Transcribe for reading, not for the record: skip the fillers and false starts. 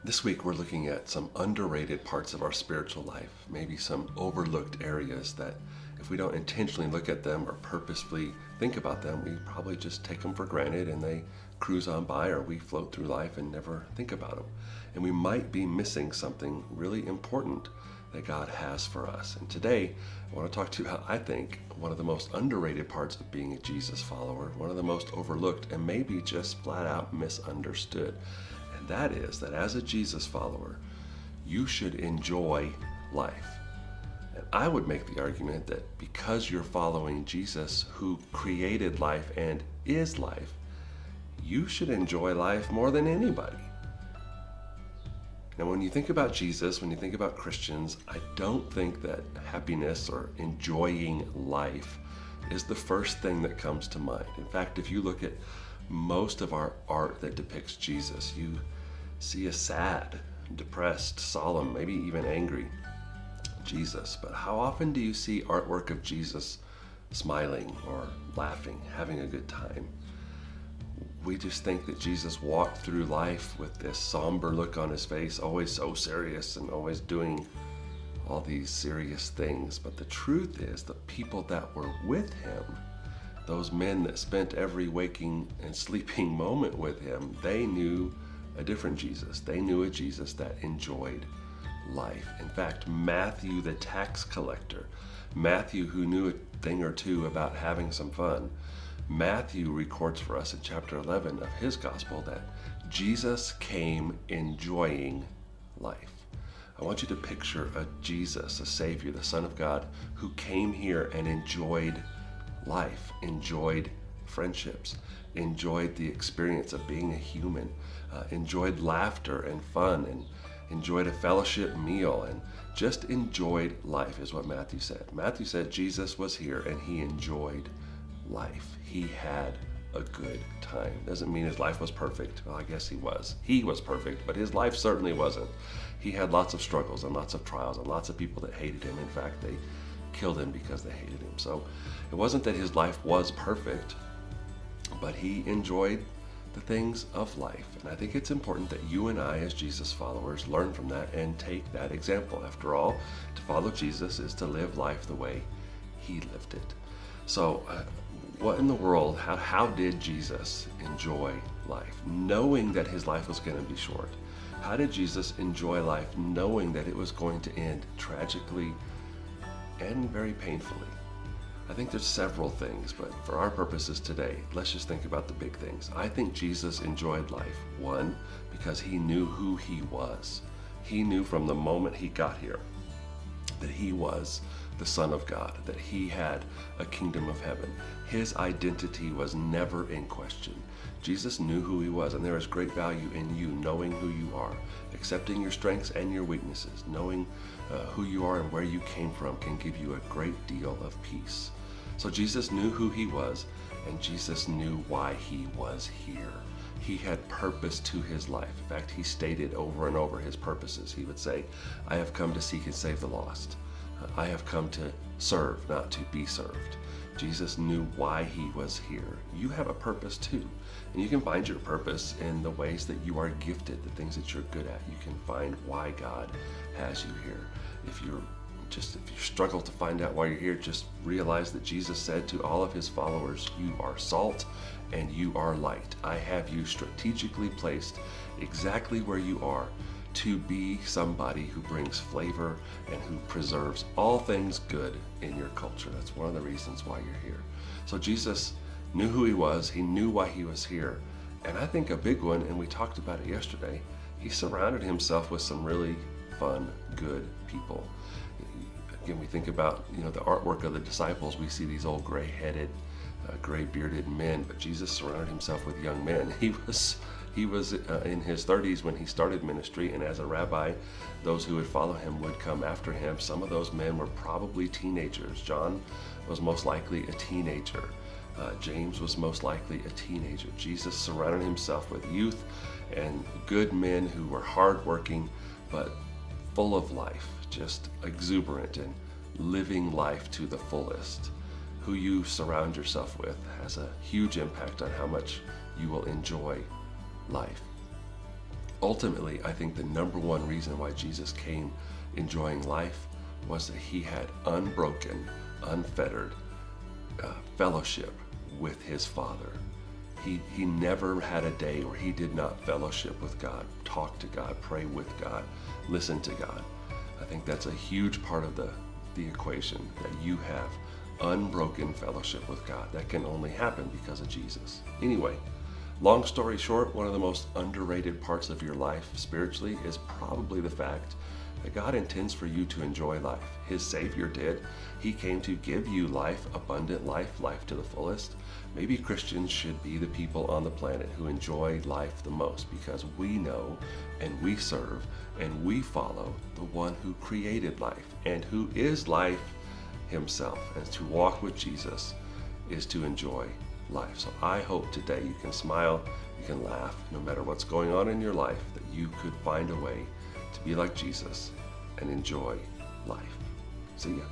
This week we're looking at some underrated parts of our spiritual life, maybe some overlooked areas that if we don't intentionally look at them or purposefully think about them, we probably just take them for granted and they cruise on by, or we float through life and never think about them. And we might be missing something really important that God has for us. And today I want to talk to you about, I think, one of the most underrated parts of being a Jesus follower, one of the most overlooked and maybe just flat out misunderstood. And that is that as a Jesus follower, you should enjoy life. And I would make the argument that because you're following Jesus, who created life and is life, you should enjoy life more than anybody. Now, when you think about Jesus, when you think about Christians, I don't think that happiness or enjoying life is the first thing that comes to mind. In fact, if you look at most of our art that depicts Jesus, you see a sad, depressed, solemn, maybe even angry Jesus. But how often do you see artwork of Jesus smiling or laughing, having a good time? We just think that Jesus walked through life with this somber look on his face, always so serious and always doing all these serious things. But the truth is, the people that were with him, those men that spent every waking and sleeping moment with him, they knew a different Jesus. They knew a Jesus that enjoyed life. In fact, Matthew, the tax collector, Matthew, who knew a thing or two about having some fun, Matthew records for us in chapter 11 of his gospel that Jesus came enjoying life. I want you to picture a Jesus, a Savior, the Son of God, who came here and enjoyed life, enjoyed friendships, enjoyed the experience of being a human, enjoyed laughter and fun, and enjoyed a fellowship meal, and just enjoyed life is what Matthew said. Matthew said Jesus was here and he enjoyed life. He had a good time. Doesn't mean his life was perfect. Well, I guess he was. He was perfect, but his life certainly wasn't. He had lots of struggles and lots of trials and lots of people that hated him. In fact, they killed him because they hated him. So it wasn't that his life was perfect, but he enjoyed the things of life. And I think it's important that you and I, as Jesus followers, learn from that and take that example. After all, to follow Jesus is to live life the way he lived it. So what in the world, how did Jesus enjoy life, knowing that his life was going to be short? How did Jesus enjoy life knowing that it was going to end tragically and very painfully? I think there's several things, but for our purposes today, let's just think about the big things. I think Jesus enjoyed life, one, because he knew who he was. He knew from the moment he got here that he was the Son of God, that he had a kingdom of heaven. His identity was never in question. Jesus knew who he was, and there is great value in you knowing who you are, accepting your strengths and your weaknesses, knowing who you are and where you came from can give you a great deal of peace. So Jesus knew who he was, and Jesus knew why he was here. He had purpose to his life. In fact, he stated over and over his purposes. He would say, I have come to seek and save the lost. I have come to serve, not to be served. Jesus knew why he was here. You have a purpose too. And you can find your purpose in the ways that you are gifted, the things that you're good at. You can find why God has you here. If you struggle to find out why you're here, just realize that Jesus said to all of his followers, you are salt and you are light. I have you strategically placed exactly where you are to be somebody who brings flavor and who preserves all things good in your culture. That's one of the reasons why you're here. So Jesus knew who he was. He knew why he was here. And I think a big one, and we talked about it yesterday, he surrounded himself with some really fun, good people. Again, we think about, the artwork of the disciples. We see these old gray-headed, gray-bearded men, but Jesus surrounded himself with young men. He was in his 30s when he started ministry, and as a rabbi, those who would follow him would come after him. Some of those men were probably teenagers. John was most likely a teenager. James was most likely a teenager. Jesus surrounded himself with youth and good men who were hardworking, but full of life, just exuberant and living life to the fullest. Who you surround yourself with has a huge impact on how much you will enjoy life. Ultimately, I think the number one reason why Jesus came enjoying life was that he had unbroken, unfettered fellowship with his Father. He never had a day where he did not fellowship with God, talk to God, pray with God, listen to God. I think that's a huge part of the equation, that you have unbroken fellowship with God. That can only happen because of Jesus. Anyway, long story short, one of the most underrated parts of your life spiritually is probably the fact that God intends for you to enjoy life. His Savior did. He came to give you life, abundant life, life to the fullest. Maybe Christians should be the people on the planet who enjoy life the most, because we know and we serve and we follow the one who created life and who is life himself. And to walk with Jesus is to enjoy life. So I hope today you can smile, you can laugh, no matter what's going on in your life, that you could find a way to be like Jesus and enjoy life. See ya.